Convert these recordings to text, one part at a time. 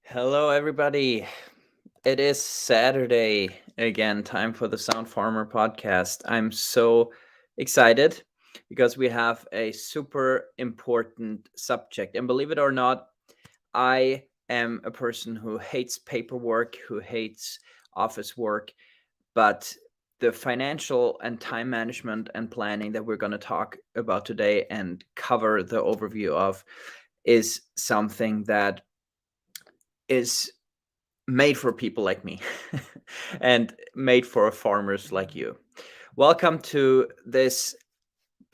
Hello, everybody. It is Saturday again, time for the Sound Farmer podcast. I'm so excited because we have a super important subject. And believe it or not, I am a person who hates paperwork, who hates office work, but the financial and time management and planning that we're going to talk about today and cover the overview of is something that is made for people like me and made for farmers like you. Welcome to this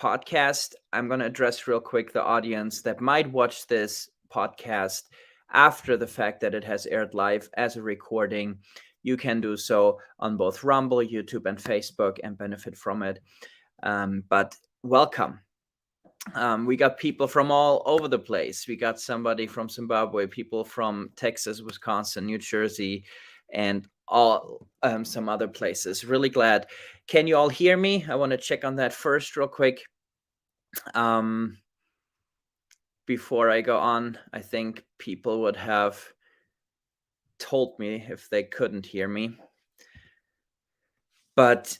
podcast. I'm going to address real quick the audience that might watch this podcast after the fact that it has aired live as a recording. You can do so on both Rumble, YouTube, and Facebook and benefit from it. But welcome. We got people from all over the place. We got somebody from Zimbabwe, people from Texas, Wisconsin, New Jersey, and all some other places. Really glad. Can you all hear me? I want to check on that first real quick. Before I go on, I think people would have told me if they couldn't hear me. But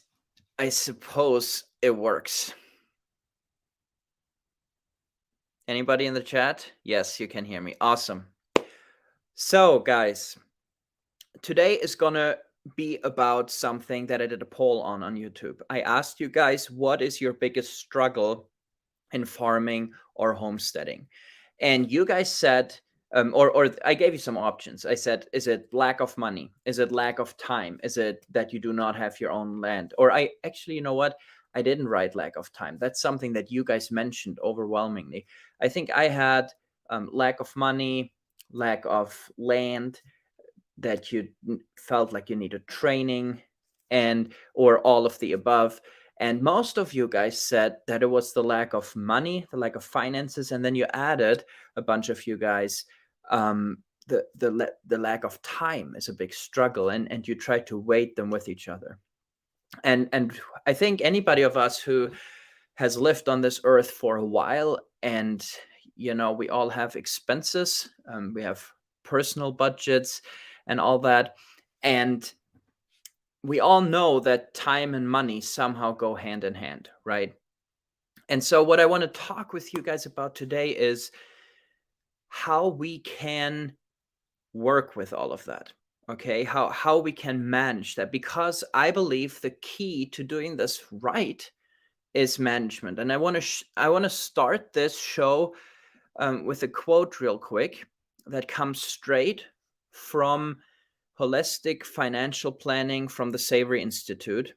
I suppose it works. Anybody in the chat? Yes, you can hear me. Awesome. So, guys, today is going to be about something that I did a poll on YouTube. I asked you guys, what is your biggest struggle in farming or homesteading? And you guys said, or I gave you some options. I said, is it lack of money? Is it lack of time? Is it that you do not have your own land? Or I actually, you know what? I didn't write lack of time. That's something that you guys mentioned overwhelmingly. I think I had lack of money, lack of land, that you felt like you needed training, and or all of the above. And most of you guys said that it was the lack of money, the lack of finances, and then you added a bunch of you guys the lack of time is a big struggle, and you try to weight them with each other. And I think anybody of us who has lived on this earth for a while, and you know, we all have expenses, we have personal budgets and all that, and we all know that time and money somehow go hand in hand, right? And so what I want to talk with you guys about today is how we can work with all of that. Okay, how we can manage that, because I believe the key to doing this right is management. And I want to start this show with a quote real quick that comes straight from Holistic Financial Planning from the Savory Institute.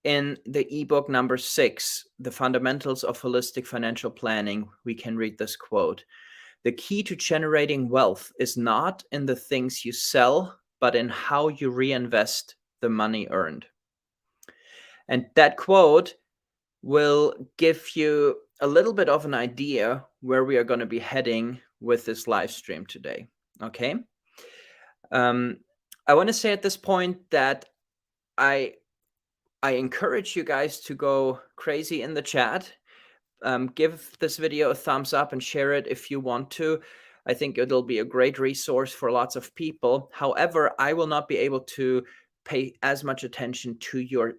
In the ebook number 6, The Fundamentals of Holistic Financial Planning, we can read this quote. The key to generating wealth is not in the things you sell, but in how you reinvest the money earned. And that quote will give you a little bit of an idea where we are going to be heading with this live stream today. Okay. I want to say at this point that I encourage you guys to go crazy in the chat. Give this video a thumbs up and share it if you want to. I think it'll be a great resource for lots of people. However, I will not be able to pay as much attention to your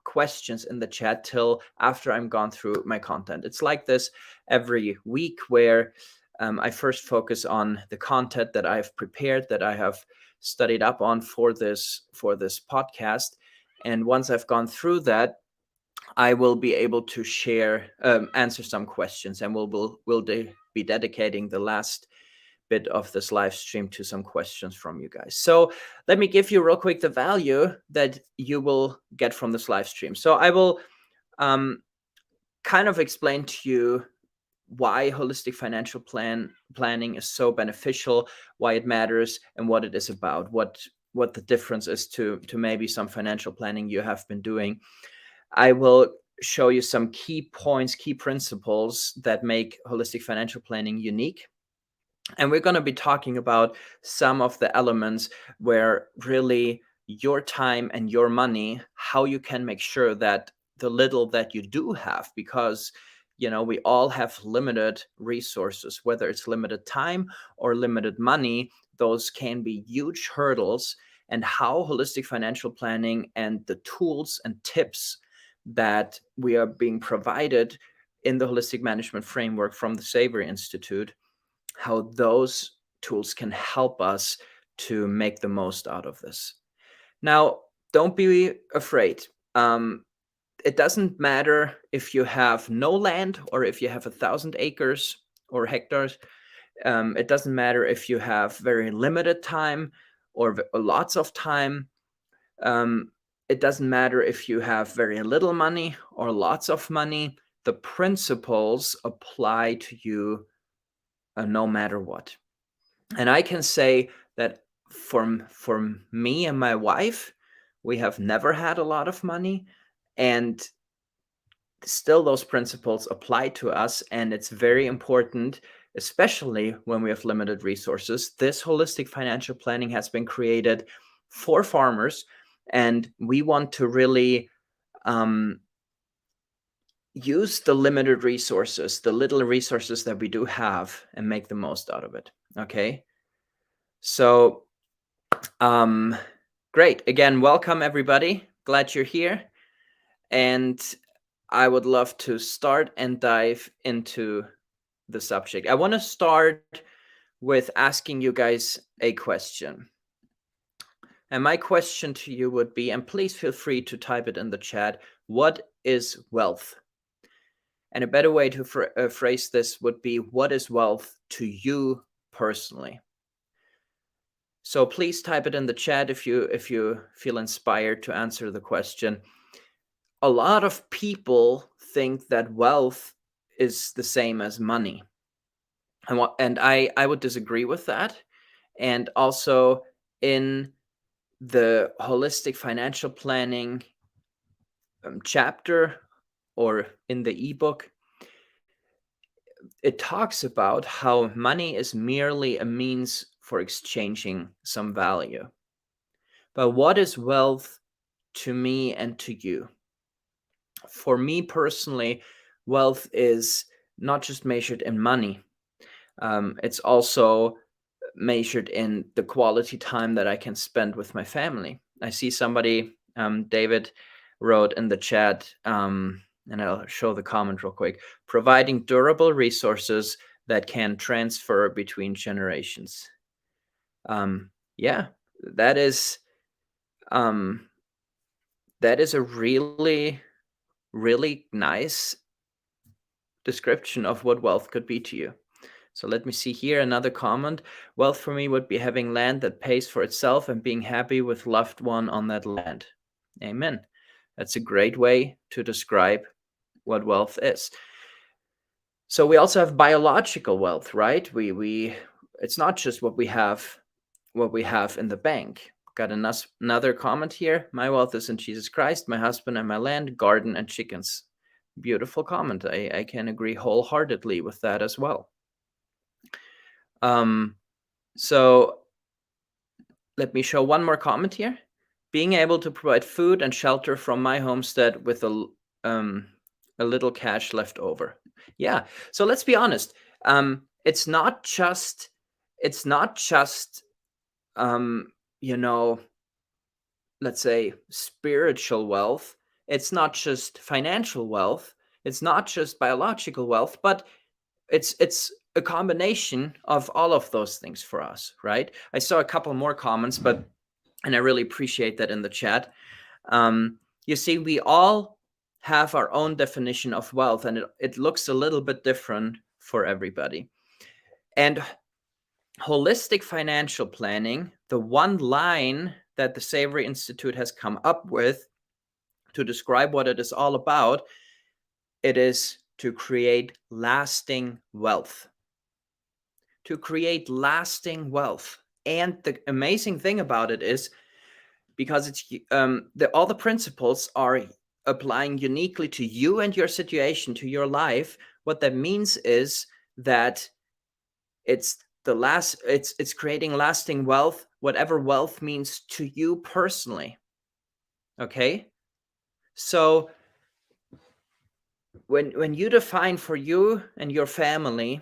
questions in the chat till after I'm gone through my content. It's like this every week where I first focus on the content that I've prepared, that I have studied up on for this podcast. And once I've gone through that, I will be able to share, answer some questions, and we'll be dedicating the last bit of this live stream to some questions from you guys. So let me give you real quick the value that you will get from this live stream. So I will kind of explain to you why holistic financial planning is so beneficial, why it matters, and what it is about, what the difference is to maybe some financial planning you have been doing. I will show you some key points, key principles that make holistic financial planning unique. And we're going to be talking about some of the elements where really your time and your money, how you can make sure that the little that you do have, because we all have limited resources, whether it's limited time or limited money, those can be huge hurdles, and how holistic financial planning and the tools and tips that we are being provided in the holistic management framework from the Savory Institute, how those tools can help us to make the most out of this. Now, don't be afraid. It doesn't matter if you have no land or if you have 1,000 acres or hectares. It doesn't matter if you have very limited time or lots of time. It doesn't matter if you have very little money or lots of money. The principles apply to you no matter what. And I can say that for me and my wife, we have never had a lot of money, and still those principles apply to us. And it's very important, especially when we have limited resources. This holistic financial planning has been created for farmers, and we want to really use the limited resources, the little resources that we do have, and make the most out of it. Okay. So, great. Again, welcome everybody. Glad you're here. And I would love to start and dive into the subject. I want to start with asking you guys a question. And my question to you would be, and please feel free to type it in the chat, what is wealth? And a better way to phrase this would be, what is wealth to you personally? So please type it in the chat if you feel inspired to answer the question. A lot of people think that wealth is the same as money. And I would disagree with that. And also in the holistic financial planning chapter, or in the ebook, it talks about how money is merely a means for exchanging some value. But what is wealth to me and to you? For me personally, wealth is not just measured in money. It's also measured in the quality time that I can spend with my family. I see somebody, David, wrote in the chat, and I'll show the comment real quick, providing durable resources that can transfer between generations. Yeah, that is a really, really nice description of what wealth could be to you. So let me see here another comment. Wealth for me would be having land that pays for itself and being happy with loved one on that land. Amen. That's a great way to describe what wealth is. So we also have biological wealth, right? We it's not just what we have in the bank. got another comment here. My wealth is in Jesus Christ, my husband and my land, garden and chickens. Beautiful comment. I can agree wholeheartedly with that as well. So let me show one more comment here. Being able to provide food and shelter from my homestead with a little cash left over. Yeah. So let's be honest. It's not just let's say spiritual wealth. It's not just financial wealth. It's not just biological wealth, but it's a combination of all of those things for us, right? I saw a couple more comments, and I really appreciate that in the chat. You see, we all have our own definition of wealth, and it looks a little bit different for everybody. And holistic financial planning, the one line that the Savory Institute has come up with to describe what it is all about, it is to create lasting wealth. To create lasting wealth. And the amazing thing about it is, because it's all the principles are applying uniquely to you and your situation, to your life. What that means is that it's creating lasting wealth, whatever wealth means to you personally. Okay? So when you define for you and your family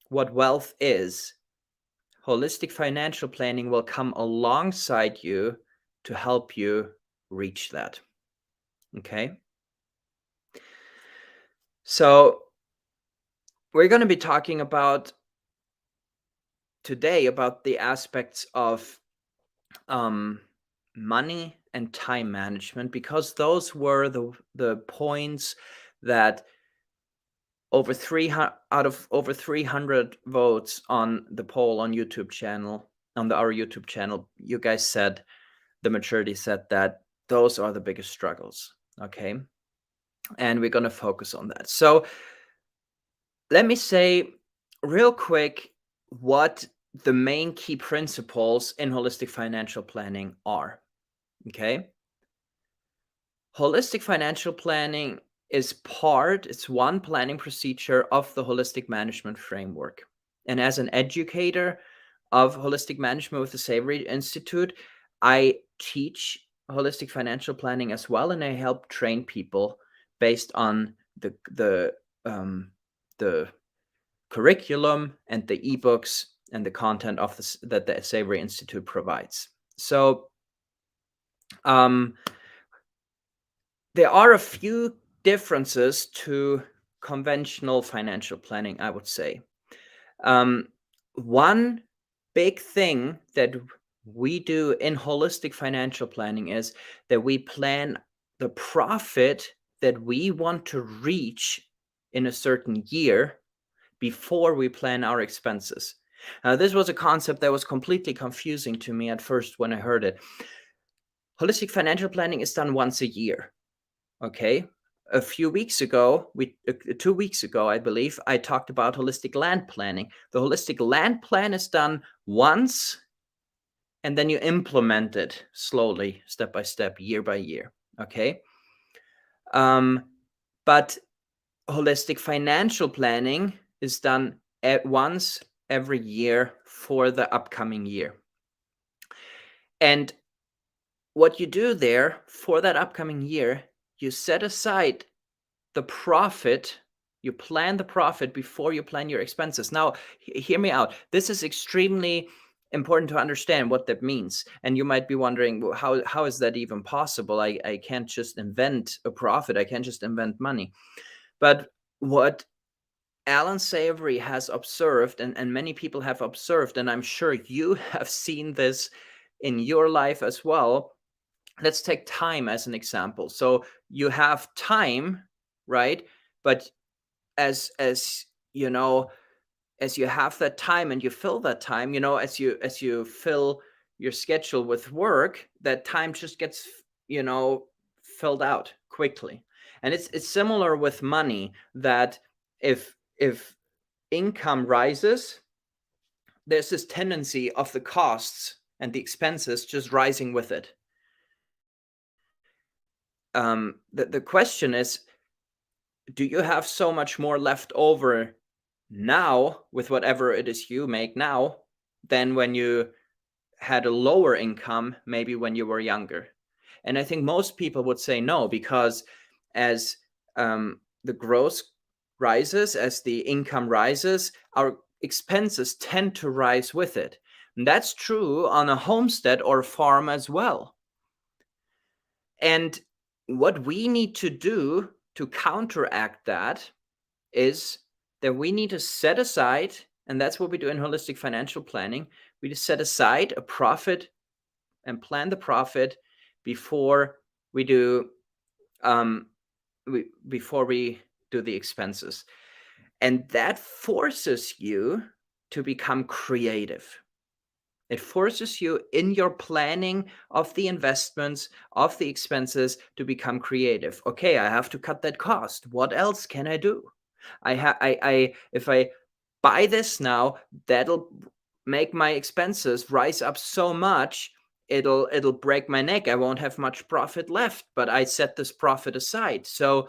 what wealth is, holistic financial planning will come alongside you to help you reach that. Okay? So we're going to be talking about today about the aspects of money and time management, because those were the points that over 300 out of over 300 votes on the poll on YouTube channel, on our YouTube channel, you guys said, the majority said that those are the biggest struggles. Okay. And we're going to focus on that. So let me say real quick what the main key principles in holistic financial planning are. Okay. Holistic financial planning it's one planning procedure of the holistic management framework. And as an educator of holistic management with the Savory Institute, I teach holistic financial planning as well, and I help train people based on the curriculum and the ebooks and the content of that the Savory Institute provides. So there are a few differences to conventional financial planning, I would say. One big thing that we do in holistic financial planning is that we plan the profit that we want to reach in a certain year before we plan our expenses. Now, this was a concept that was completely confusing to me at first when I heard it. Holistic financial planning is done once a year. Okay. A few weeks ago, 2 weeks ago, I believe, I talked about holistic land planning. The holistic land plan is done once, and then you implement it slowly, step by step, year by year. Okay. But holistic financial planning is done once every year for the upcoming year. And what you do there for that upcoming year, you set aside the profit, you plan the profit before you plan your expenses. Now, hear me out. This is extremely important to understand what that means. And you might be wondering, well, how is that even possible? I can't just invent a profit. I can't just invent money. But what Alan Savory has observed, and many people have observed, and I'm sure you have seen this in your life as well. Let's take time as an example. So you have time, right? But as you know, as you have that time and you fill that time, as you fill your schedule with work, that time just gets filled out quickly. And it's similar with money, that if income rises, there's this tendency of the costs and the expenses just rising with it. The question is, do you have so much more left over now with whatever it is you make now than when you had a lower income, maybe when you were younger? And I think most people would say no, because as the growth rises, as the income rises, our expenses tend to rise with it. And that's true on a homestead or farm as well. And what we need to do to counteract that is that we need to set aside, and that's what we do in holistic financial planning, we just set aside a profit and plan the profit before we do before we do the expenses. And that forces you to become creative. It forces you in your planning of the investments, of the expenses, to become creative. Okay, I have to cut that cost. What else can I do? If I buy this now, that'll make my expenses rise up so much, it'll break my neck. I won't have much profit left, but I set this profit aside. So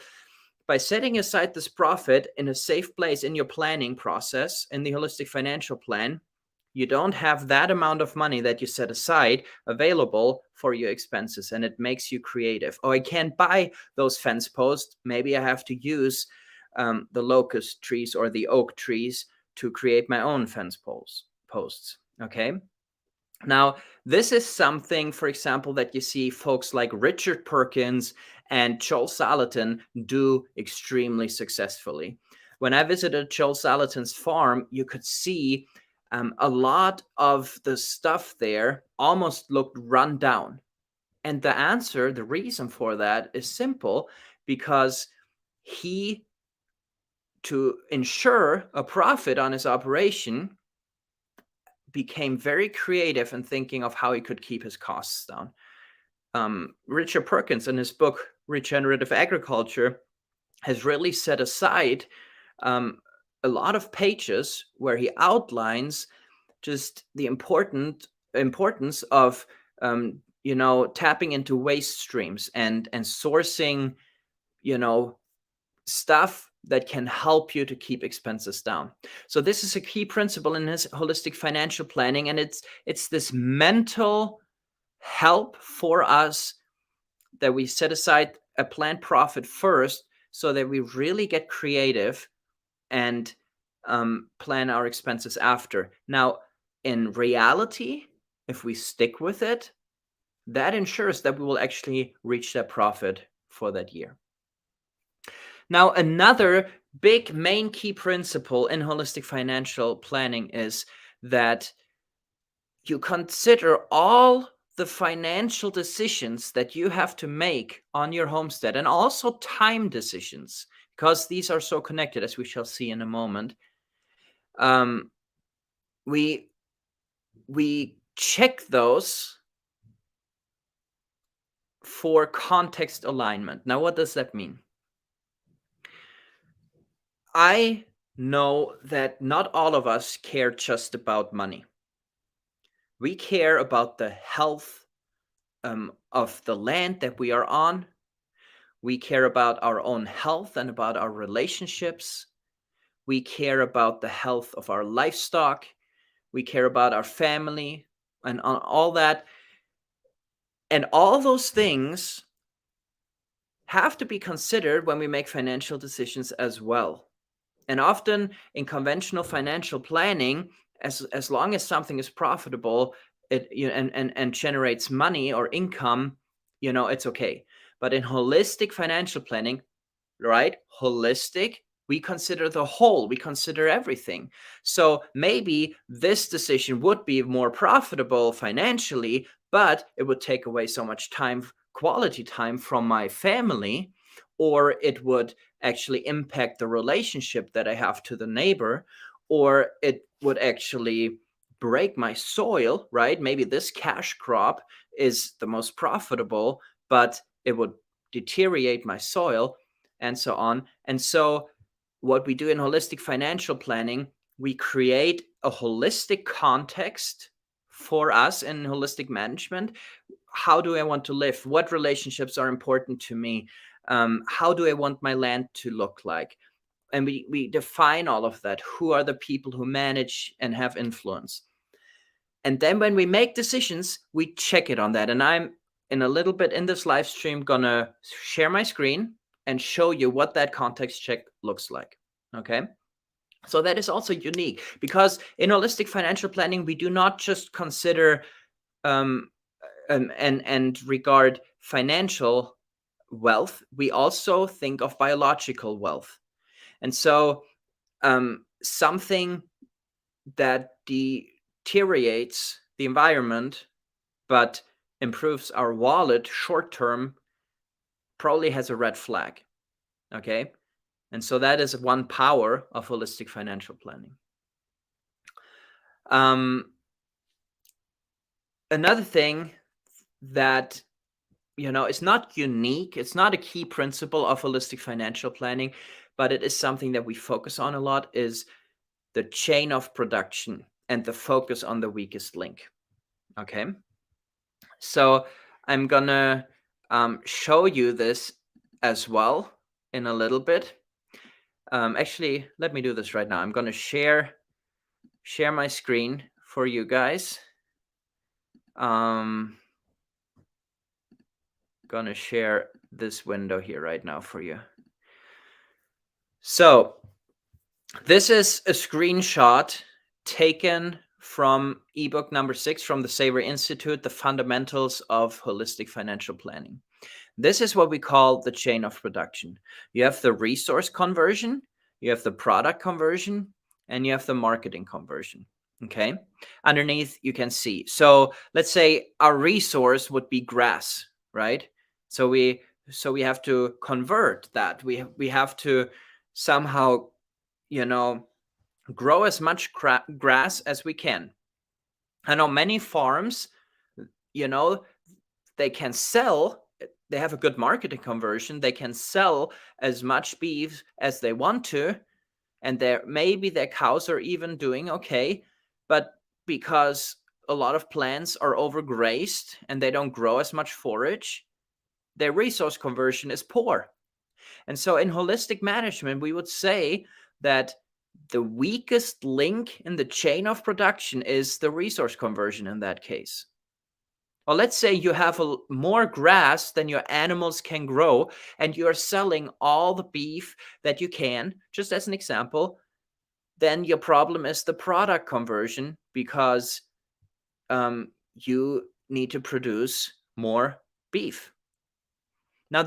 by setting aside this profit in a safe place in your planning process, in the holistic financial plan, you don't have that amount of money that you set aside available for your expenses, and it makes you creative. Oh, I can't buy those fence posts. Maybe I have to use the locust trees or the oak trees to create my own fence posts. Okay. Now, this is something, for example, that you see folks like Richard Perkins and Joel Salatin do extremely successfully. When I visited Joel Salatin's farm, you could see a lot of the stuff there almost looked run down. And the answer, the reason for that is simple, because he, to ensure a profit on his operation, became very creative in thinking of how he could keep his costs down. Richard Perkins, in his book Regenerative Agriculture, has really set aside a lot of pages where he outlines just the importance of tapping into waste streams and sourcing stuff that can help you to keep expenses down. So this is a key principle in his holistic financial planning, and it's this mental help for us that we set aside a planned profit first, so that we really get creative and plan our expenses after. Now, in reality, if we stick with it, that ensures that we will actually reach that profit for that year. Now, another big main key principle in holistic financial planning is that you consider all the financial decisions that you have to make on your homestead, and also time decisions, because these are so connected, as we shall see in a moment. We check those for context alignment. Now, what does that mean? I know that not all of us care just about money. We care about the health of the land that we are on. We care about our own health and about our relationships. We care about the health of our livestock. We care about our family and all that. And all those things have to be considered when we make financial decisions as well. And often in conventional financial planning, as long as something is profitable, and generates money or income, it's okay. But in holistic financial planning, right? Holistic, we consider the whole, we consider everything. So maybe this decision would be more profitable financially, but it would take away so much time, quality time from my family, or it would actually impact the relationship that I have to the neighbor, or it would actually break my soil, right? Maybe this cash crop is the most profitable, but it would deteriorate my soil, and so on. And so what we do in holistic financial planning, we create a holistic context for us in holistic management. How do I want to live? What relationships are important to me? How do I want my land to look like? And we define all of that. Who are the people who manage and have influence? And then when we make decisions, we check it on that. And I'm in a little bit in this live stream gonna share my screen and show you what that context check looks like. Okay. So that is also unique because in holistic financial planning, we do not just consider and regard financial wealth. We also think of biological wealth. And so something that deteriorates the environment but improves our wallet short term probably has a red flag. Okay. And so that is one power of holistic financial planning. Another thing that, is not unique, it's not a key principle of holistic financial planning, but it is something that we focus on a lot, is the chain of production and the focus on the weakest link. Okay. So I'm gonna show you this as well in a little bit. Actually, let me do this right now. I'm gonna share my screen for you guys. Gonna share this window here right now for you. So this is a screenshot taken from ebook number 6 from the Savory Institute, The Fundamentals of Holistic Financial Planning. This is what we call the chain of production. You have the resource conversion, you have the product conversion, and you have the marketing conversion. Okay. Underneath, you can see. So let's say our resource would be grass, right? So we have to convert that. We have to somehow, grow as much grass as we can. I know many farms, they can sell, they have a good marketing conversion. They can sell as much beef as they want to. And maybe their cows are even doing okay. But because a lot of plants are overgrazed and they don't grow as much forage, their resource conversion is poor. And so in holistic management, we would say that the weakest link in the chain of production is the resource conversion in that case. Well, let's say you have more grass than your animals can grow, and you're selling all the beef that you can, just as an example. Then your problem is the product conversion because you need to produce more beef. Now,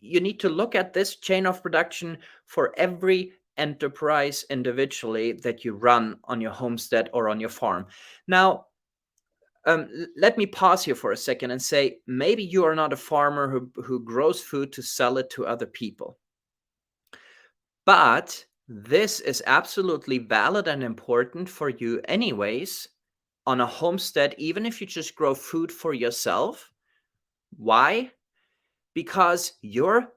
you need to look at this chain of production for every enterprise individually that you run on your homestead or on your farm. Now, let me pause here for a second and say, maybe you are not a farmer who grows food to sell it to other people. But this is absolutely valid and important for you anyways on a homestead, even if you just grow food for yourself. Why? Because your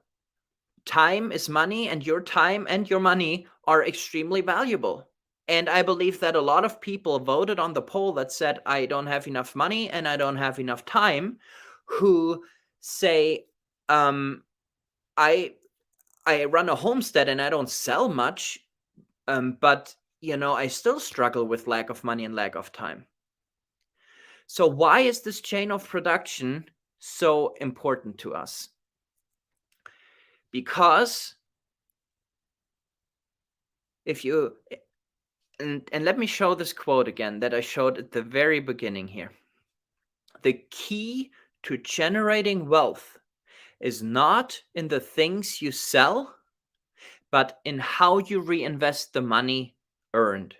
time is money, and your time and your money are extremely valuable. And I believe that a lot of people voted on the poll that said, I don't have enough money and I don't have enough time, who say, I run a homestead and I don't sell much, but I still struggle with lack of money and lack of time. So why is this chain of production so important to us? Because if you, and let me show this quote again that I showed at the very beginning here. The key to generating wealth is not in the things you sell, but in how you reinvest the money earned.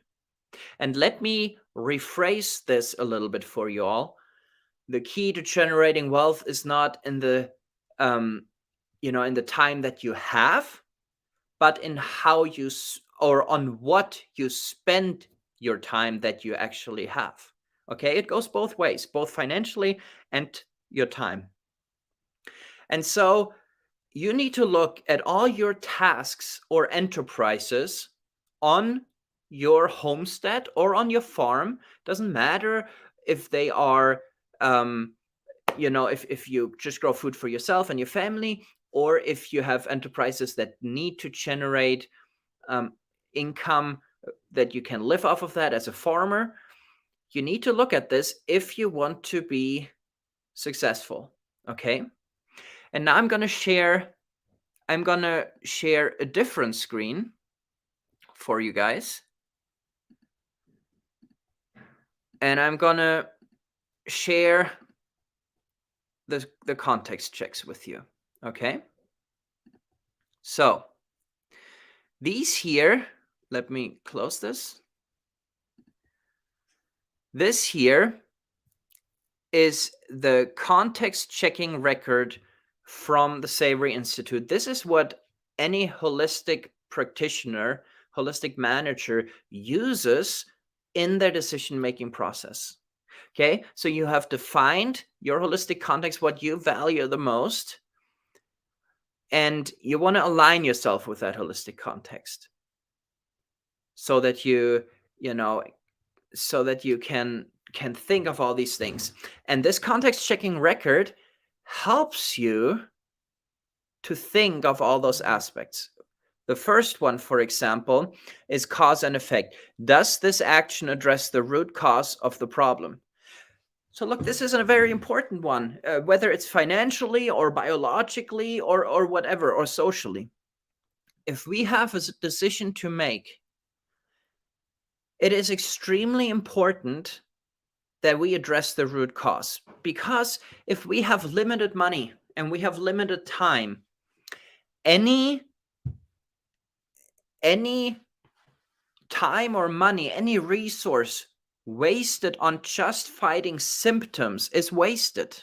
And let me rephrase this a little bit for you all. The key to generating wealth is not in the in the time that you have, but in how you or on what you spend your time that you actually have. Okay, it goes both ways, both financially and your time. And so you need to look at all your tasks or enterprises on your homestead or on your farm, doesn't matter if they are, if you just grow food for yourself and your family, or if you have enterprises that need to generate income that you can live off of that as a farmer, you need to look at this if you want to be successful. Okay. And now I'm going to share a different screen for you guys. And I'm going to share the context checks with you. Okay. So these here, let me close this. This here is the context checking record from the Savory Institute. This is what any holistic practitioner, holistic manager uses in their decision-making process. Okay, so you have defined your holistic context, what you value the most, and you want to align yourself with that holistic context so that you can think of all these things. And this context checking record helps you to think of all those aspects. The first one, for example, is cause and effect. Does this action address the root cause of the problem? So look, this is a very important one, whether it's financially or biologically or whatever, or socially. If we have a decision to make, it is extremely important that we address the root cause. Because if we have limited money and we have limited time, any time or money, any resource wasted on just fighting symptoms is wasted,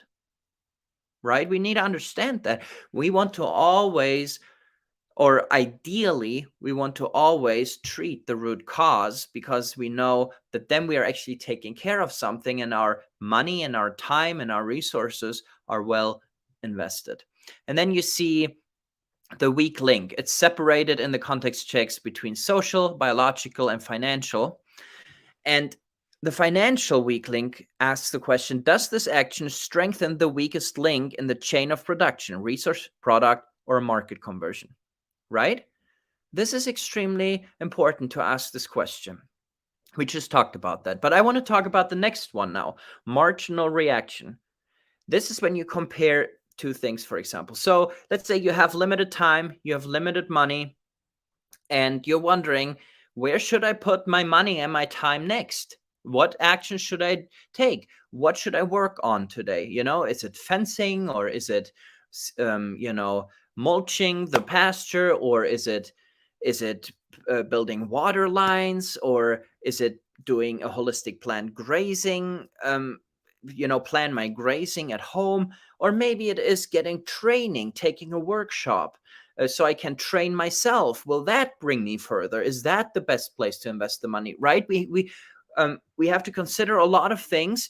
right? We need to understand that. We want to always, or ideally, we want to always treat the root cause, because we know that then we are actually taking care of something and our money and our time and our resources are well invested. And then you see the weak link. It's separated in the context checks between social, biological, and financial. And the financial weak link asks the question, does this action strengthen the weakest link in the chain of production, resource, product, or market conversion? Right? This is extremely important to ask this question. We just talked about that, but I want to talk about the next one now, marginal reaction. This is when you compare two things, for example. So let's say you have limited time, you have limited money, and you're wondering, where should I put my money and my time next? What action should I take? What should I work on today? Is it fencing, or is it, mulching the pasture, or is it building water lines, or is it doing a holistic planned grazing? Plan my grazing at home, or maybe it is getting training, taking a workshop, so I can train myself. Will that bring me further? Is that the best place to invest the money? Right? We have to consider a lot of things,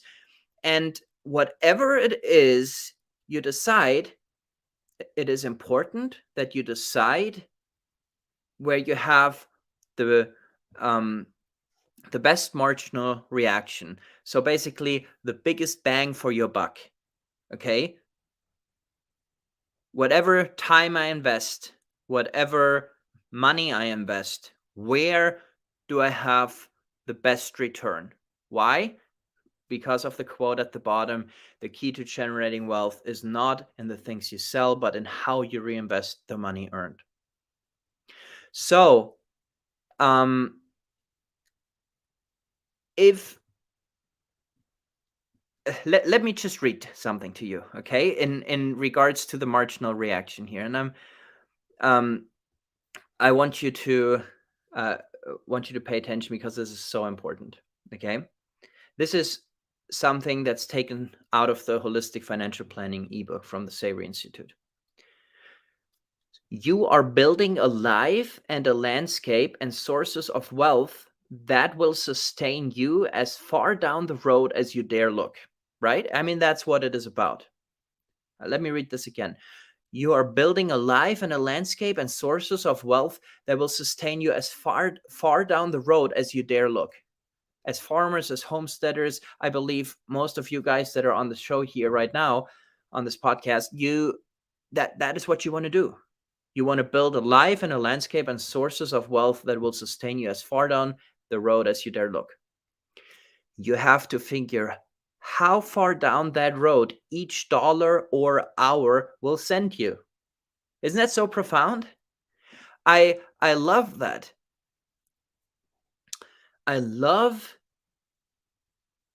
and whatever it is you decide, it is important that you decide where you have the best marginal reaction. So basically, the biggest bang for your buck. Okay? Whatever time I invest, whatever money I invest, where do I have the best return? Why? Because of the quote at the bottom, the key to generating wealth is not in the things you sell, but in how you reinvest the money earned. So, let me just read something to you, okay? In regards to the marginal reaction here, and I want you to pay attention, because this is so important, okay? This is something that's taken out of the Holistic Financial Planning ebook from the Savory Institute. You are building a life and a landscape and sources of wealth that will sustain you as far down the road as you dare look, right? I mean, that's what it is about. Let me read this again. You are building a life and a landscape and sources of wealth that will sustain you as far down the road as you dare look. As farmers, as homesteaders, I believe most of you guys that are on the show here right now on this podcast, that is what you want to do. You want to build a life and a landscape and sources of wealth that will sustain you as far down the road as you dare look. You have to figure how far down that road each dollar or hour will send you. Isn't that so profound? I love that. I love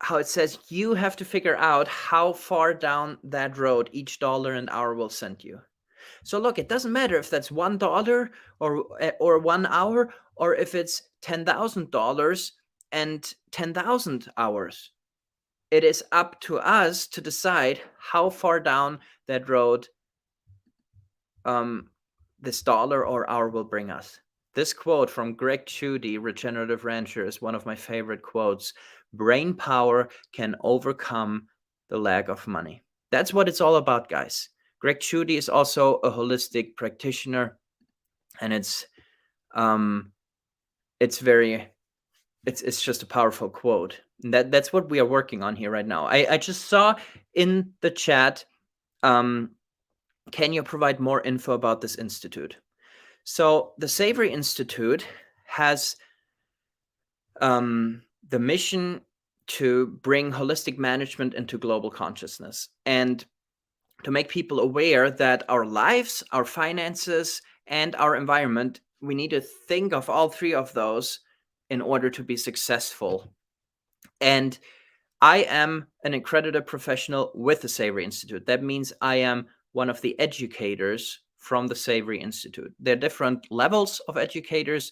how it says you have to figure out how far down that road each dollar and hour will send you. So look, it doesn't matter if that's $1 or 1 hour, or if it's $10,000 and 10,000 hours. It is up to us to decide how far down that road this dollar or hour will bring us. This quote from Greg Chudy, Regenerative Rancher, is one of my favorite quotes. Brain power can overcome the lack of money. That's what it's all about, guys. Greg Chudy is also a holistic practitioner, and it's just a powerful quote. And that's what we are working on here right now. I just saw in the chat, can you provide more info about this institute? So the Savory Institute has the mission to bring holistic management into global consciousness and to make people aware that our lives, our finances, and our environment, we need to think of all three of those in order to be successful. And I am an accredited professional with the Savory Institute. That means I am one of the educators from the Savory Institute. There are different levels of educators,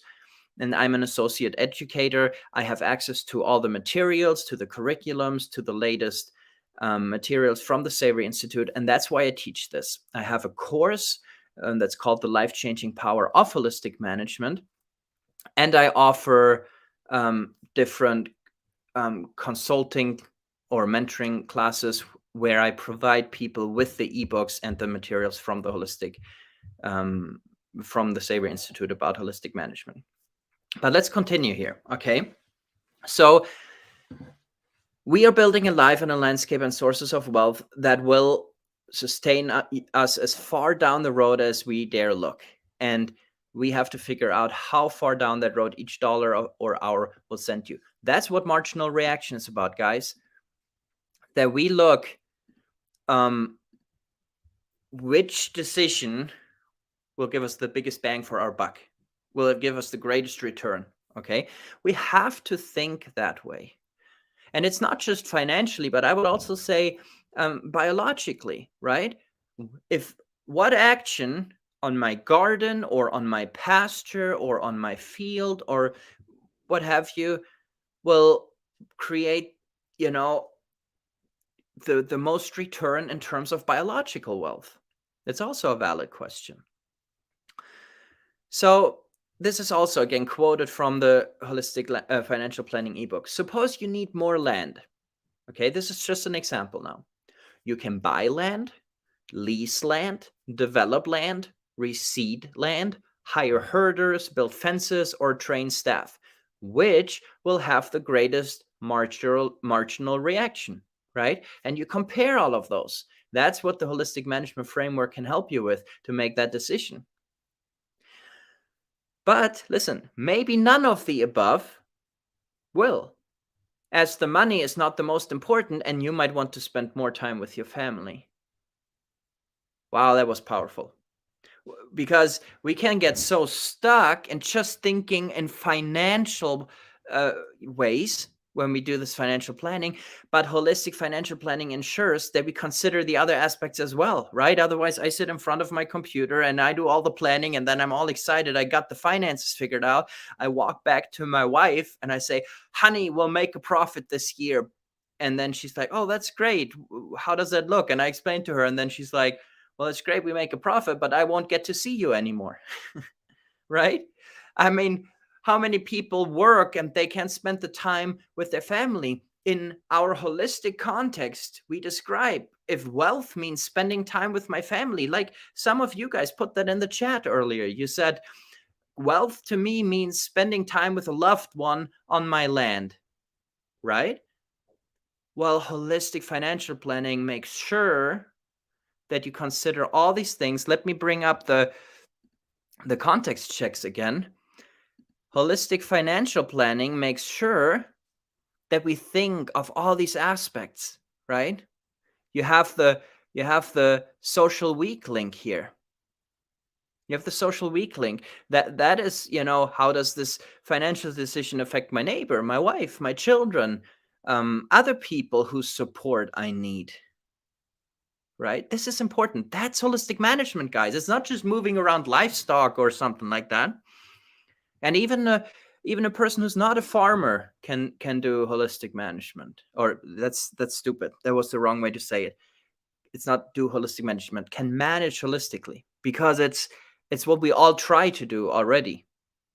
and I'm an associate educator. I have access to all the materials, to the curriculums, to the latest materials from the Savory Institute, and that's why I teach this. I have a course that's called The Life-Changing Power of Holistic Management, and I offer different consulting or mentoring classes where I provide people with the ebooks and the materials from the from the Savory Institute about holistic management. But let's continue here, okay? So we are building a life and a landscape and sources of wealth that will sustain us as far down the road as we dare look. And we have to figure out how far down that road each dollar or hour will send you. That's what marginal reaction is about, guys. That we look, which decision will give us the biggest bang for our buck? Will it give us the greatest return? Okay, we have to think that way. And it's not just financially, but I would also say biologically, right? What action on my garden or on my pasture or on my field or what have you will create, the most return in terms of biological wealth? It's also a valid question. So this is also, again, quoted from the Holistic Financial Planning ebook. Suppose you need more land. Okay, this is just an example now. You can buy land, lease land, develop land, reseed land, hire herders, build fences, or train staff. Which will have the greatest marginal reaction, right? And you compare all of those. That's what the holistic management framework can help you with to make that decision. But listen, maybe none of the above will, as the money is not the most important and you might want to spend more time with your family. Wow, that was powerful. Because we can get so stuck in just thinking in financial ways when we do this financial planning, but holistic financial planning ensures that we consider the other aspects as well, right? Otherwise, I sit in front of my computer and I do all the planning and then I'm all excited. I got the finances figured out. I walk back to my wife and I say, honey, we'll make a profit this year. And then she's like, oh, that's great. How does that look? And I explain to her, and then she's like, well, it's great we make a profit, but I won't get to see you anymore, right? I mean, how many people work and they can't spend the time with their family? In our holistic context, we describe if wealth means spending time with my family, like some of you guys put that in the chat earlier. You said, wealth to me means spending time with a loved one on my land, right? Well, holistic financial planning makes sure that you consider all these things. Let me bring up the context checks again. Holistic financial planning makes sure that we think of all these aspects, right? You have the social week link here. You have the social week link. That is, how does this financial decision affect my neighbor, my wife, my children, other people whose support I need, right? This is important. That's holistic management, guys. It's not just moving around livestock or something like that. And even a person who's not a farmer can do holistic management. Or that's stupid. That was the wrong way to say it. It's not do holistic management. Can manage holistically, because it's what we all try to do already.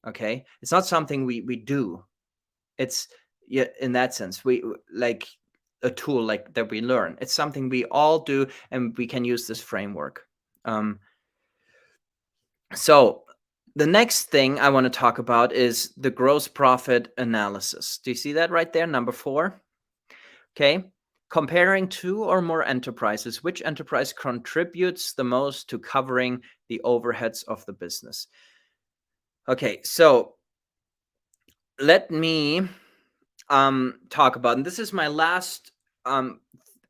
Okay, it's not something we do. It's, yeah, in that sense, we like a tool like that we learn. It's something we all do, and we can use this framework. So the next thing I want to talk about is the gross profit analysis. Do you see that right there, number 4? Okay. Comparing 2 or more enterprises, which enterprise contributes the most to covering the overheads of the business? Okay, so let me talk about, and this is my last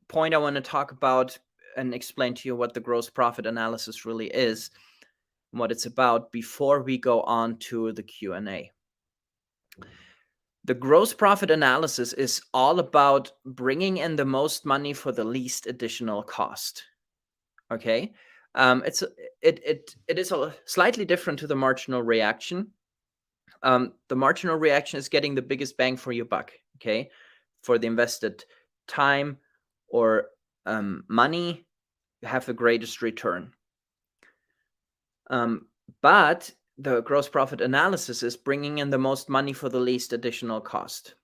point I want to talk about and explain to you what the gross profit analysis really is and what it's about before we go on to the Q&A. The gross profit analysis is all about bringing in the most money for the least additional cost. Okay, it is a slightly different to the marginal reaction. The marginal reaction is getting the biggest bang for your buck. Okay, for the invested time or money, you have the greatest return. But the gross profit analysis is bringing in the most money for the least additional cost.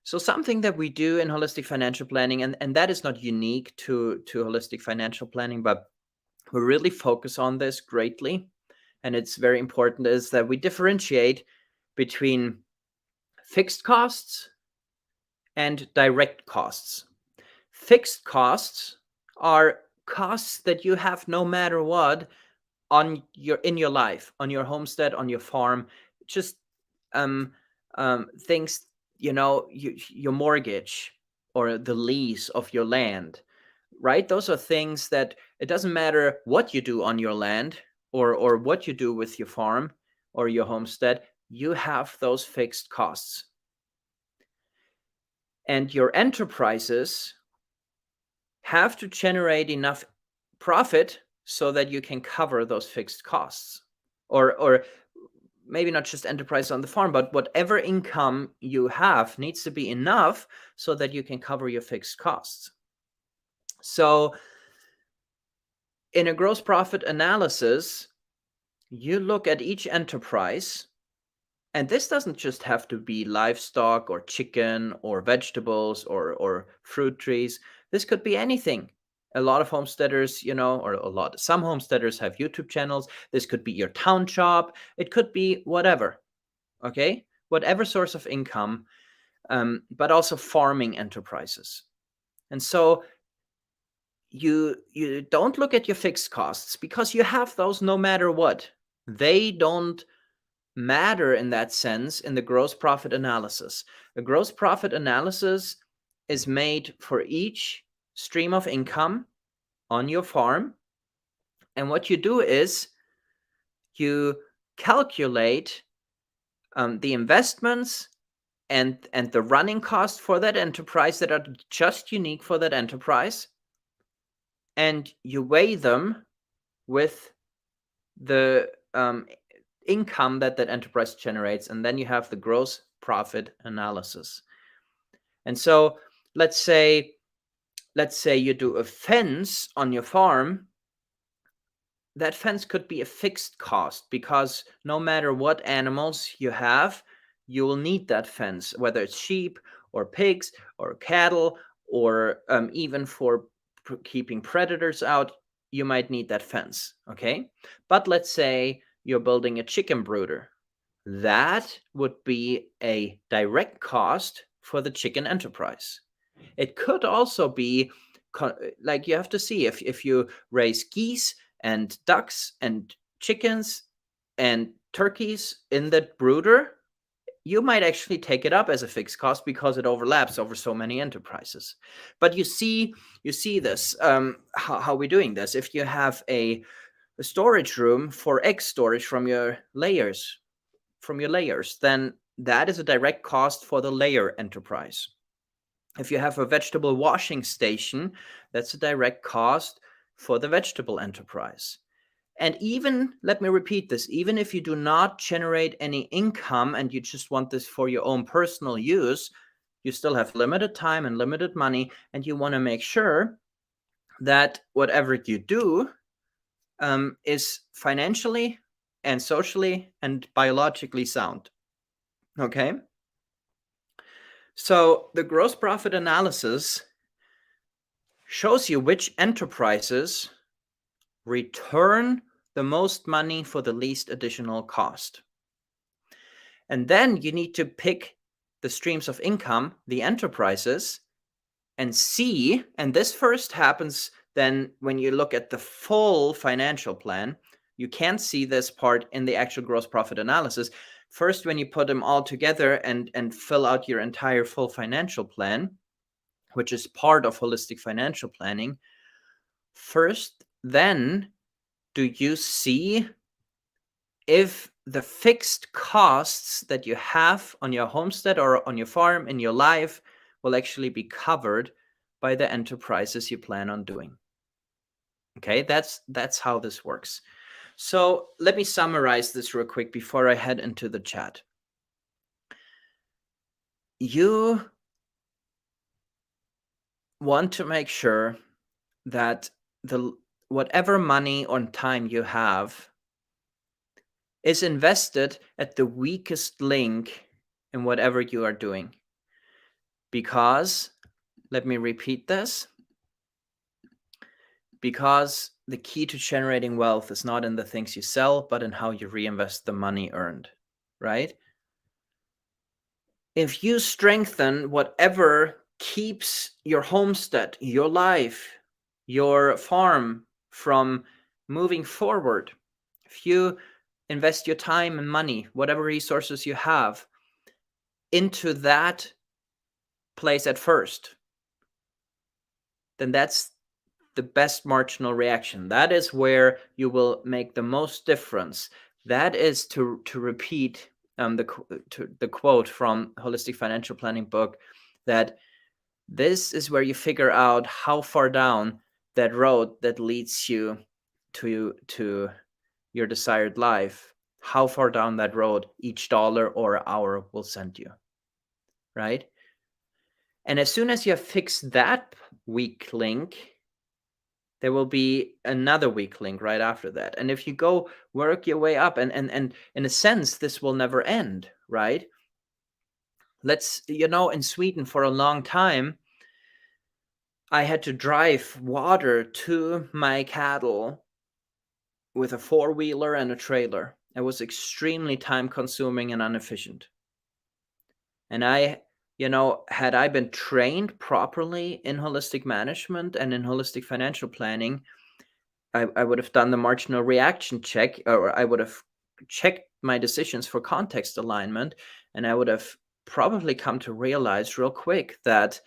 So something that we do in holistic financial planning, and that is not unique to holistic financial planning, but we really focus on this greatly, and it's very important, is that we differentiate between fixed costs and direct costs. Fixed costs are costs that you have no matter what in your life, on your homestead, on your farm, just things, your mortgage or the lease of your land, right? Those are things that it doesn't matter what you do on your land or what you do with your farm or your homestead, you have those fixed costs. And your enterprises have to generate enough profit so that you can cover those fixed costs. Or maybe not just enterprise on the farm, but whatever income you have needs to be enough so that you can cover your fixed costs. So in a gross profit analysis, you look at each enterprise, and this doesn't just have to be livestock or chicken or vegetables or fruit trees. This could be anything. A lot of homesteaders, some homesteaders have YouTube channels. This could be your town shop. It could be whatever, okay? Whatever source of income, but also farming enterprises. And so you don't look at your fixed costs because you have those no matter what. They don't matter in that sense in the gross profit analysis. The gross profit analysis is made for each stream of income on your farm. And what you do is you calculate the investments and the running costs for that enterprise that are just unique for that enterprise. And you weigh them with the income that enterprise generates, and then you have the gross profit analysis. And so let's say you do a fence on your farm. That fence could be a fixed cost because no matter what animals you have, you will need that fence, whether it's sheep or pigs or cattle or even for keeping predators out, you might need that fence, okay? But let's say you're building a chicken brooder. That would be a direct cost for the chicken enterprise. It could also be like, you have to see if you raise geese and ducks and chickens and turkeys in that brooder, you might actually take it up as a fixed cost because it overlaps over so many enterprises. But you see this, how we're doing this. If you have a storage room for egg storage from your layers, then that is a direct cost for the layer enterprise. If you have a vegetable washing station, that's a direct cost for the vegetable enterprise. And even, let me repeat this, even if you do not generate any income and you just want this for your own personal use, you still have limited time and limited money, and you want to make sure that whatever you do is financially and socially and biologically sound. Okay? So the gross profit analysis shows you which enterprises return the most money for the least additional cost. And then you need to pick the streams of income, the enterprises, and see, and this first happens then when you look at the full financial plan. You can't see this part in the actual gross profit analysis. First, when you put them all together and fill out your entire full financial plan, which is part of holistic financial planning, first, then do you see if the fixed costs that you have on your homestead or on your farm in your life will actually be covered by the enterprises you plan on doing. Okay, that's how this works. So let me summarize this real quick before I head into the chat. You want to make sure that whatever money or time you have is invested at the weakest link in whatever you are doing. Because, let me repeat this, because the key to generating wealth is not in the things you sell, but in how you reinvest the money earned, right? If you strengthen whatever keeps your homestead, your life, your farm from moving forward, if you invest your time and money, whatever resources you have, into that place at first, then that's the best marginal reaction. That is where you will make the most difference. That is, to repeat the quote from Holistic Financial Planning book, that this is where you figure out how far down that road that leads you to your desired life, how far down that road each dollar or hour will send you, right? And as soon as you have fixed that weak link, there will be another weak link right after that. And if you go work your way up, and in a sense, this will never end, right? In Sweden for a long time, I had to drive water to my cattle with a four-wheeler and a trailer. It was extremely time-consuming and inefficient. And had I been trained properly in holistic management and in holistic financial planning, I would have done the marginal reaction check, or I would have checked my decisions for context alignment, and I would have probably come to realize real quick that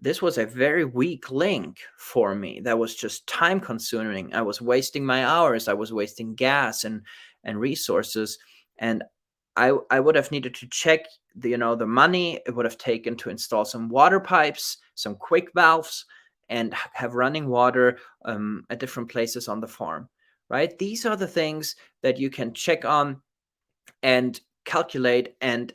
this was a very weak link for me. That was just time consuming. I was wasting my hours. I was wasting gas and resources. And I would have needed to check the money it would have taken to install some water pipes, some quick valves, and have running water at different places on the farm, right? These are the things that you can check on and calculate, and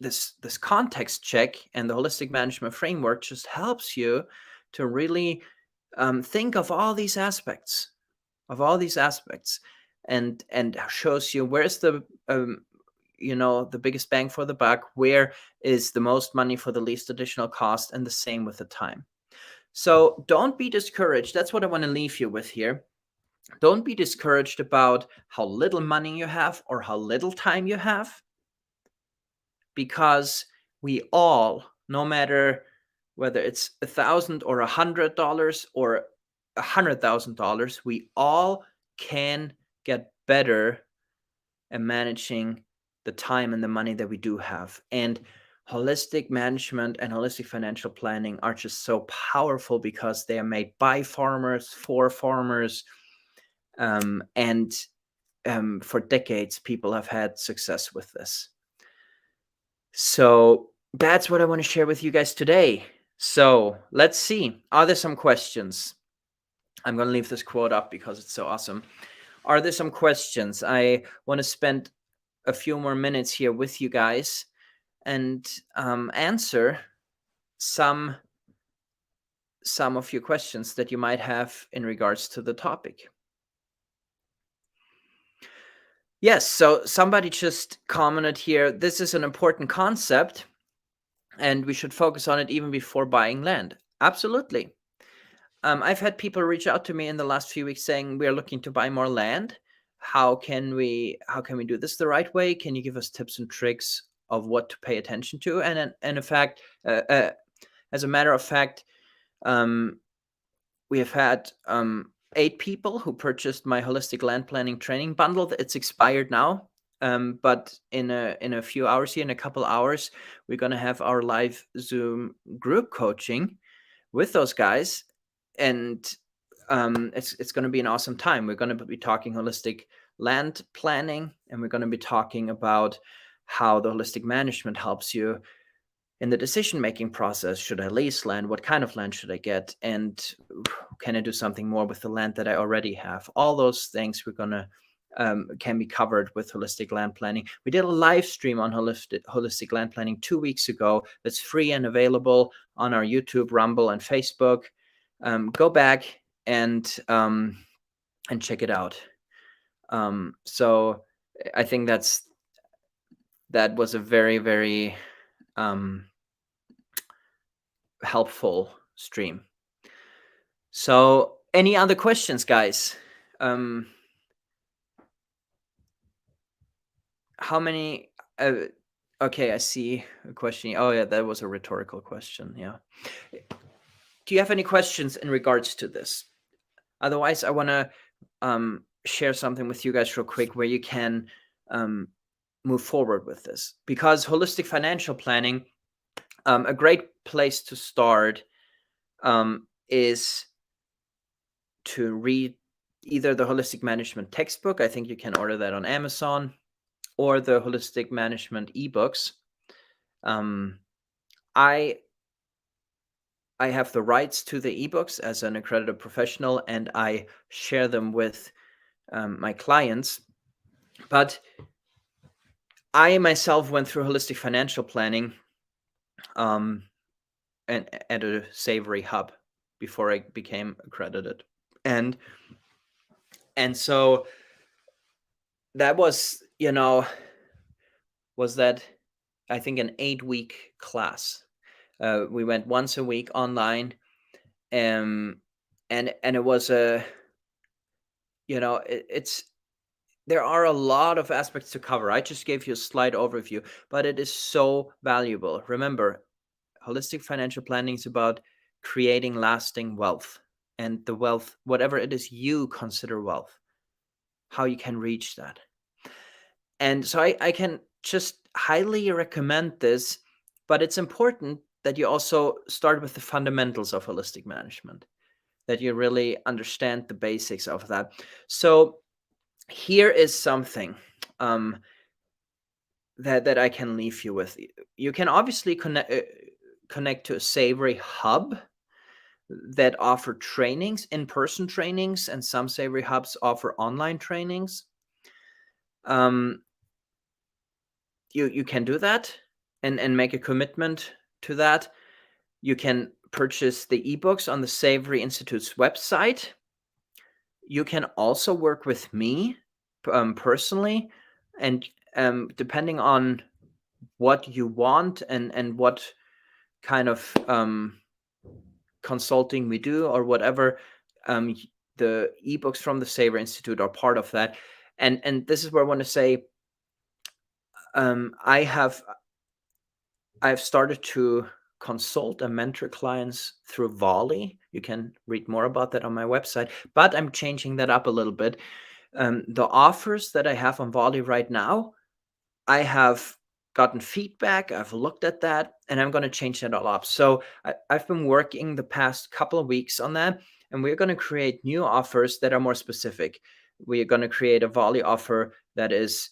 this context check and the holistic management framework just helps you to really think of all these aspects, and shows you where's the the biggest bang for the buck, where is the most money for the least additional cost, and the same with the time. So don't be discouraged. That's what I want to leave you with here. Don't be discouraged about how little money you have or how little time you have, because we all, no matter whether it's $1,000 or $100 or $100,000, we all can get better at managing the time and the money that we do have. And holistic management and holistic financial planning are just so powerful because they are made by farmers, for farmers, and for decades, people have had success with this. So that's what I want to share with you guys today. So let's see. Are there some questions? I'm going to leave this quote up because it's so awesome. Are there some questions? I want to spend a few more minutes here with you guys and answer some of your questions that you might have in regards to the topic. Yes, so somebody just commented here, this is an important concept and we should focus on it even before buying land. Absolutely. I've had people reach out to me in the last few weeks saying we're looking to buy more land. How can we do this the right way? Can you give us tips and tricks of what to pay attention to? And in fact, as a matter of fact, we have had 8 people who purchased my holistic land planning training bundle. It's expired now, but in a few hours here, in a couple hours, we're going to have our live Zoom group coaching with those guys, and it's going to be an awesome time. We're going to be talking holistic land planning, and we're going to be talking about how the holistic management helps you in the decision-making process. Should I lease land? What kind of land should I get? And can I do something more with the land that I already have? All those things we're going to can be covered with holistic land planning. We did a live stream on holistic land planning 2 weeks ago. That's free and available on our YouTube, Rumble, and Facebook. Go back and check it out. So I think that was a very, very helpful stream. So any other questions, guys? How many? Okay, I see a question. Oh yeah, that was a rhetorical question. Yeah. Do you have any questions in regards to this? Otherwise, I want to share something with you guys real quick where you can move forward with this. Because holistic financial planning, a great place to start is to read either the holistic management textbook. I think you can order that on Amazon, or the holistic management ebooks. I have the rights to the ebooks as an accredited professional, and I share them with my clients. But I myself went through holistic financial planning and at a Savory hub before I became accredited. And so that was, was that, I think, an 8-week class. We went once a week online, and it was there are a lot of aspects to cover. I just gave you a slight overview, but it is so valuable. Remember, holistic financial planning is about creating lasting wealth, and the wealth, whatever it is you consider wealth, how you can reach that. And so I can just highly recommend this, but it's important that you also start with the fundamentals of holistic management, that you really understand the basics of that. So here is something that I can leave you with. You can obviously connect to a Savory hub that offer trainings, in-person trainings, and some Savory hubs offer online trainings. You can do that and make a commitment to that. You can purchase the ebooks on the Savory Institute's website. You can also work with me personally, and depending on what you want and what kind of consulting we do or whatever. The ebooks from the Savory Institute are part of that. And this is where I want to say, I've started to consult and mentor clients through Volley. You can read more about that on my website, but I'm changing that up a little bit. The offers that I have on Volley right now, I have gotten feedback, I've looked at that, and I'm going to change that all up. So I've been working the past couple of weeks on that, and we're going to create new offers that are more specific. We're going to create a Volley offer that is,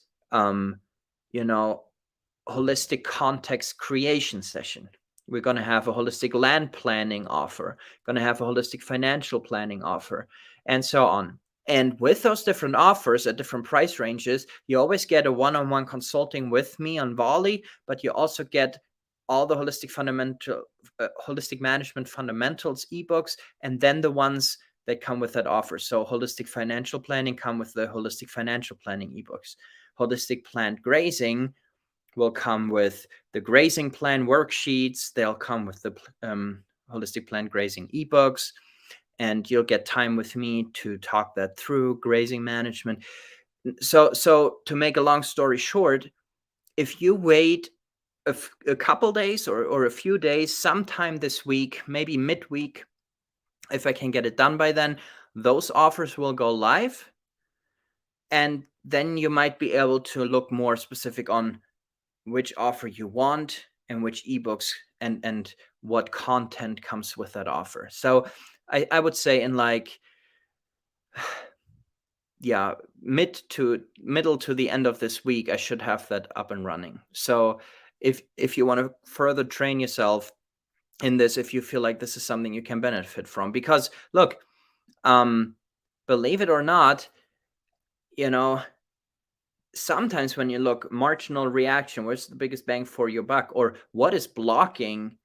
holistic context creation session. We're going to have a holistic land planning offer, going to have a holistic financial planning offer, and so on. And with those different offers at different price ranges, you always get a one-on-one consulting with me on Volley, but you also get all the holistic management fundamentals ebooks, and then the ones that come with that offer. So holistic financial planning come with the holistic financial planning ebooks. Holistic plant grazing will come with the grazing plan worksheets. They'll come with the holistic plant grazing ebooks, and you'll get time with me to talk that through, grazing management. So to make a long story short, if you wait a couple days or a few days, sometime this week, maybe midweek, if I can get it done by then, those offers will go live. And then you might be able to look more specific on which offer you want and which ebooks and what content comes with that offer. So I would say in middle to the end of this week, I should have that up and running. So if you want to further train yourself in this, if you feel like this is something you can benefit from, because look, believe it or not, sometimes when you look marginal reaction, where's the biggest bang for your buck, or what is blocking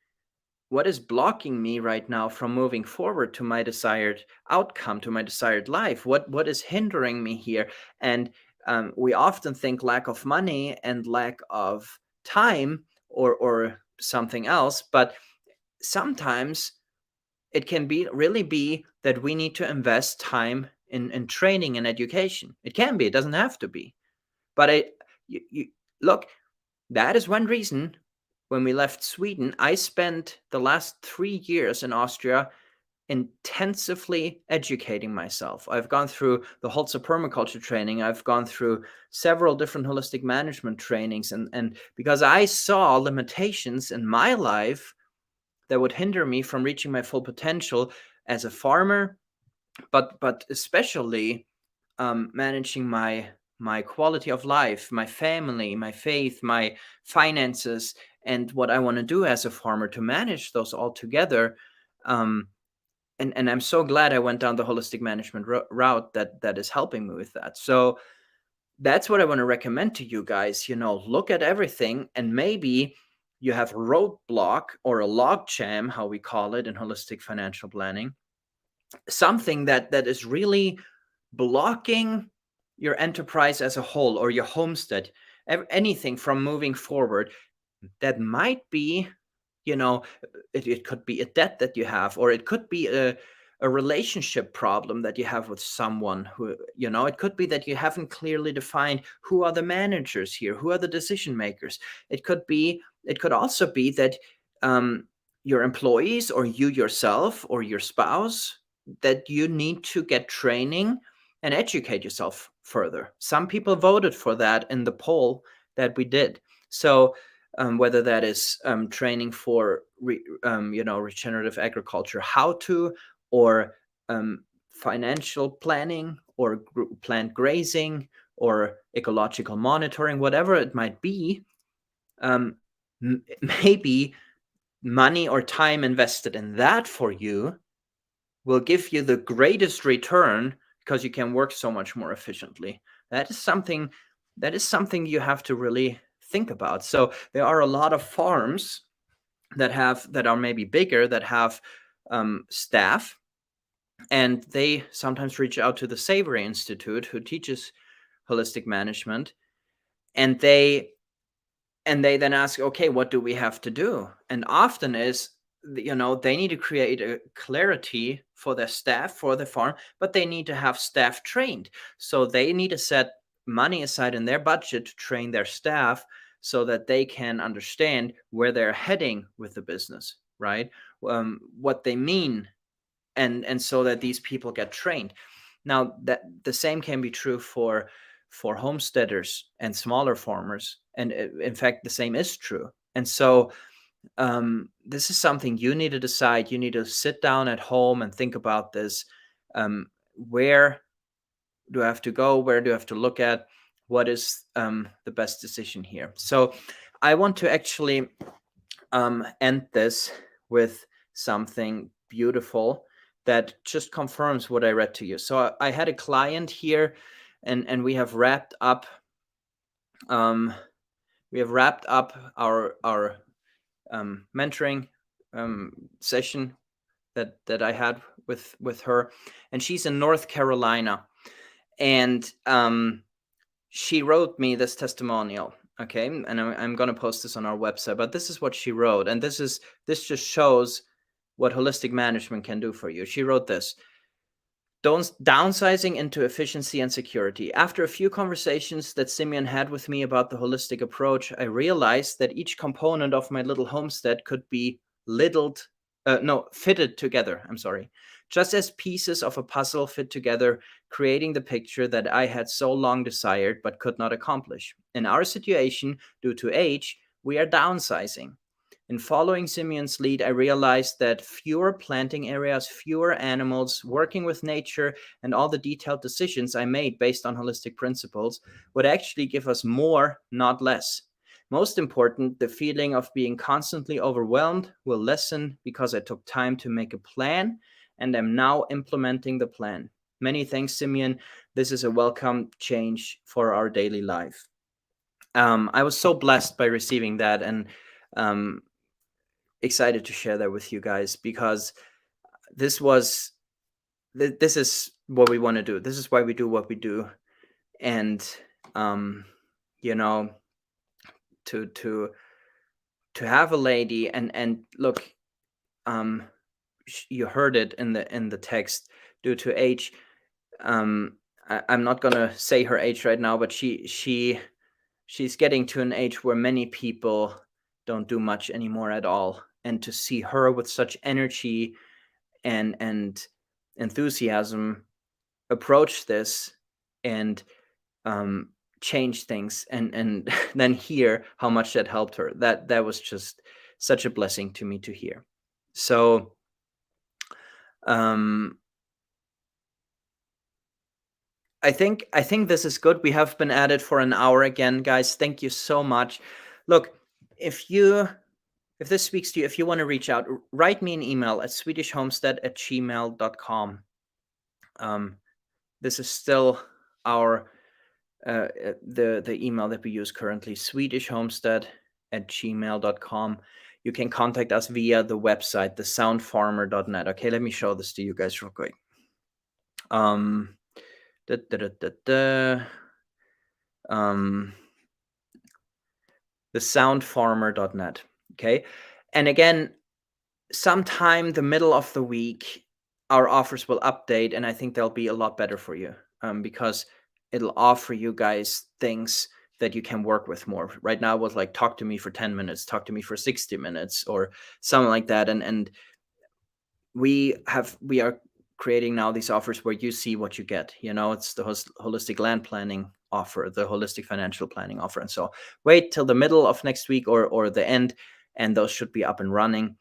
me right now from moving forward to my desired outcome, to my desired life? What is hindering me here? And we often think lack of money and lack of time or something else, but sometimes it can really be that we need to invest time in training and education. It can be, it doesn't have to be. But look, that is one reason when we left Sweden, I spent the last 3 years in Austria intensively educating myself. I've gone through the Holzer permaculture training. I've gone through several different holistic management trainings. And because I saw limitations in my life that would hinder me from reaching my full potential as a farmer, but especially managing my quality of life, my family, my faith, my finances, and what I want to do as a farmer to manage those all together. And I'm so glad I went down the holistic management route that is helping me with that. So that's what I want to recommend to you guys. Look at everything, and maybe you have a roadblock or a log jam, how we call it in holistic financial planning, something that is really blocking your enterprise as a whole or your homestead, anything from moving forward. That might be, it could be a debt that you have, or it could be a relationship problem that you have with someone who, it could be that you haven't clearly defined who are the managers here, who are the decision makers. It could also be that your employees or you yourself or your spouse, that you need to get training and educate yourself further. Some people voted for that in the poll that we did. So whether that is training for regenerative agriculture, how to, or financial planning, or plant grazing, or ecological monitoring, whatever it might be, maybe money or time invested in that for you will give you the greatest return, because you can work so much more efficiently. That is something you have to really think about. So there are a lot of farms that are maybe bigger, that have staff, and they sometimes reach out to the Savory Institute, who teaches holistic management, and they then ask, okay, what do we have to do? And often they need to create a clarity for their staff, for the farm, but they need to have staff trained. So they need to set money aside in their budget to train their staff so that they can understand where they're heading with the business, right? What they mean, and so that these people get trained. Now, that the same can be true for homesteaders and smaller farmers, and in fact the same is true. And so this is something you need to decide. You need to sit down at home and think about this. Where do I have to go? Where do I have to look at? What is the best decision here? So I want to actually end this with something beautiful that just confirms what I read to you. So I had a client here, and we have wrapped up our mentoring session that I had with her, and she's in North Carolina, and she wrote me this testimonial. Okay, and I'm going to post this on our website, but this is what she wrote, and this just shows what holistic management can do for you. She wrote this: downsizing into efficiency and security. After a few conversations that Simeon had with me about the holistic approach, I realized that each component of my little homestead could be fitted together. I'm sorry. Just as pieces of a puzzle fit together, creating the picture that I had so long desired but could not accomplish. In our situation, due to age, we are downsizing. In following Simeon's lead, I realized that fewer planting areas, fewer animals, working with nature, and all the detailed decisions I made based on holistic principles would actually give us more, not less. Most important, the feeling of being constantly overwhelmed will lessen because I took time to make a plan and am now implementing the plan. Many thanks, Simeon. This is a welcome change for our daily life. I was so blessed by receiving that, and excited to share that with you guys, because this is what we want to do. This is why we do what we do. And to have a lady, and look, you heard it in the text, due to age. I'm not gonna say her age right now, but she's getting to an age where many people don't do much anymore at all. And to see her with such energy and enthusiasm approach this and change things, and then hear how much that helped her, that was just such a blessing to me to hear. So I think this is good. We have been at it for an hour again, guys. Thank you so much. Look, if this speaks to you, if you want to reach out, write me an email at swedishhomestead@gmail.com. This is still our the email that we use currently, swedishhomestead@gmail.com. You can contact us via the website, thesoundfarmer.net. Okay, let me show this to you guys real quick. Thesoundfarmer.net. Okay, and again, sometime the middle of the week, our offers will update, and I think they'll be a lot better for you, because it'll offer you guys things that you can work with more. Right now, it was like, talk to me for 10 minutes, talk to me for 60 minutes, or something like that. And we are creating now these offers where you see what you get. It's the holistic land planning offer, the holistic financial planning offer. And so wait till the middle of next week or the end, and those should be up and running.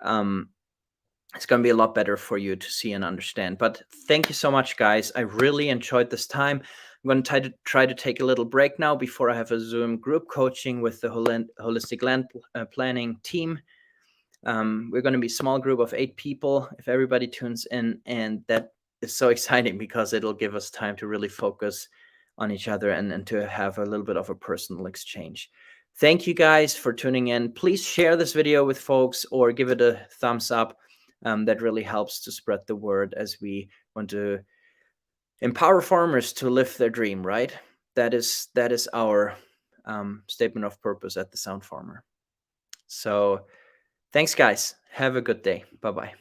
It's going to be a lot better for you to see and understand. But thank you so much, guys. I really enjoyed this time. I'm going to try to take a little break now before I have a Zoom group coaching with the holistic land planning team. We're going to be a small group of 8 people if everybody tunes in, and that is so exciting because it'll give us time to really focus on each other and to have a little bit of a personal exchange. Thank you guys for tuning in. Please share this video with folks or give it a thumbs up. That really helps to spread the word, as we want to empower farmers to live their dream, right? That is our statement of purpose at the Sound Farmer. So Thanks, guys. Have a good day. Bye bye.